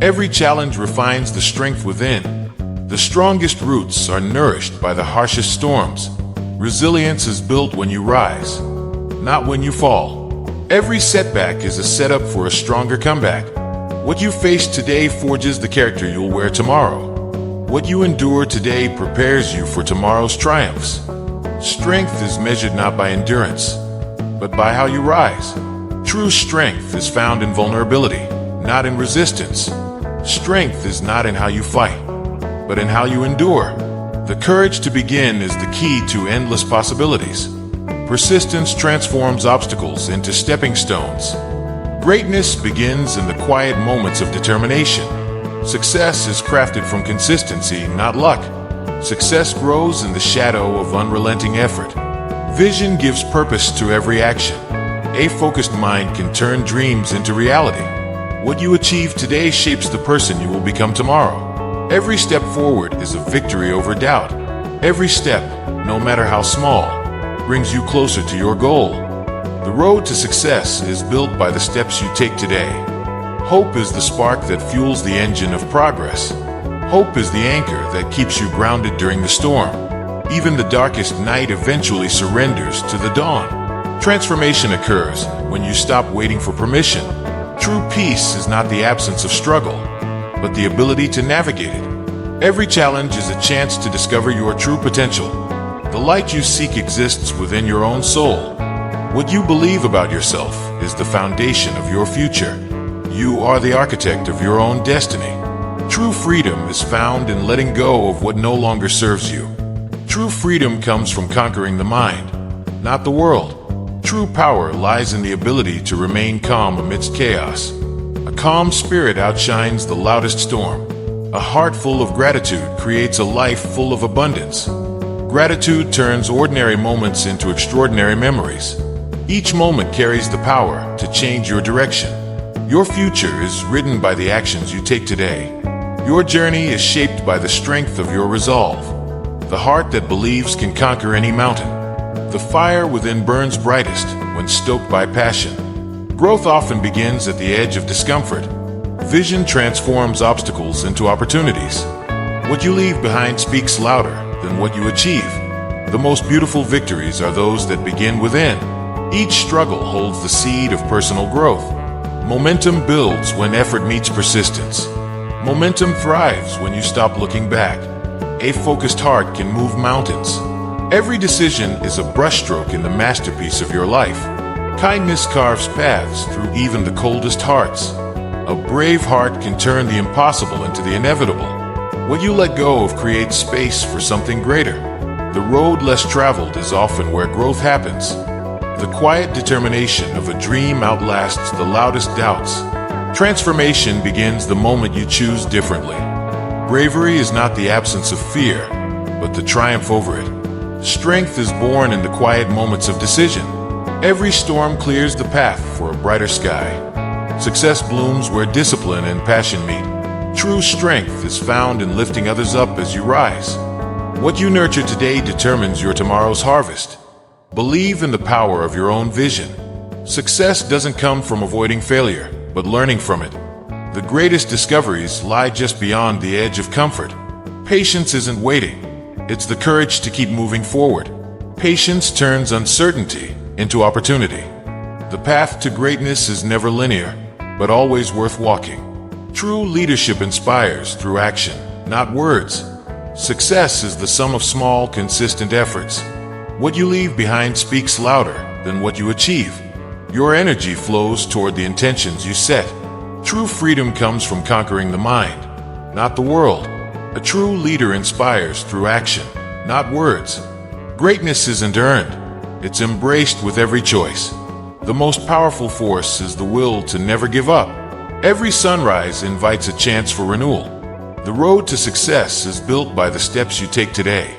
Every challenge refines the strength within. The strongest roots are nourished by the harshest storms. Resilience is built when you rise, not when you fall. Every setback is a setup for a stronger comeback. What you face today forges the character you'll wear tomorrow. What you endure today prepares you for tomorrow's triumphs. Strength is measured not by endurance, but by how you rise. True strength is found in vulnerability, not in resistance. Strength is not in how you fight, but in how you endure. The courage to begin is the key to endless possibilities. Persistence transforms obstacles into stepping stones. Greatness begins in the quiet moments of determination. Success is crafted from consistency, not luck. Success grows in the shadow of unrelenting effort. Vision gives purpose to every action. A focused mind can turn dreams into reality. What you achieve today shapes the person you will become tomorrow. Every step forward is a victory over doubt. Every step, no matter how small, brings you closer to your goal. The road to success is built by the steps you take today. Hope is the spark that fuels the engine of progress. Hope is the anchor that keeps you grounded during the storm. Even the darkest night eventually surrenders to the dawn. Transformation occurs when you stop waiting for permission. True peace is not the absence of struggle, but the ability to navigate it. Every challenge is a chance to discover your true potential. The light you seek exists within your own soul. What you believe about yourself is the foundation of your future. You are the architect of your own destiny. True freedom is found in letting go of what no longer serves you. True freedom comes from conquering the mind, not the world. True power lies in the ability to remain calm amidst chaos. A calm spirit outshines the loudest storm. A heart full of gratitude creates a life full of abundance. Gratitude turns ordinary moments into extraordinary memories. Each moment carries the power to change your direction. Your future is written by the actions you take today. Your journey is shaped by the strength of your resolve. The heart that believes can conquer any mountain. The fire within burns brightest when stoked by passion. Growth often begins at the edge of discomfort. Vision transforms obstacles into opportunities. What you leave behind speaks louder than what you achieve. The most beautiful victories are those that begin within. Each struggle holds the seed of personal growth. Momentum builds when effort meets persistence. Momentum thrives when you stop looking back. A focused heart can move mountains. Every decision is a brushstroke in the masterpiece of your life. Kindness carves paths through even the coldest hearts. A brave heart can turn the impossible into the inevitable. What you let go of creates space for something greater. The road less traveled is often where growth happens. The quiet determination of a dream outlasts the loudest doubts. Transformation begins the moment you choose differently. Bravery is not the absence of fear, but the triumph over it. Strength is born in the quiet moments of decision. Every storm clears the path for a brighter sky. Success blooms where discipline and passion meet. True strength is found in lifting others up as you rise. What you nurture today determines your tomorrow's harvest. Believe in the power of your own vision. Success doesn't come from avoiding failure, but learning from it. The greatest discoveries lie just beyond the edge of comfort. Patience isn't waiting. It's the courage to keep moving forward. Patience turns uncertainty into opportunity. The path to greatness is never linear, but always worth walking. True leadership inspires through action, not words. Success is the sum of small, consistent efforts. What you leave behind speaks louder than what you achieve. Your energy flows toward the intentions you set. True freedom comes from conquering the mind, not the world. A true leader inspires through action, not words. Greatness isn't earned, it's embraced with every choice. The most powerful force is the will to never give up. Every sunrise invites a chance for renewal. The road to success is built by the steps you take today.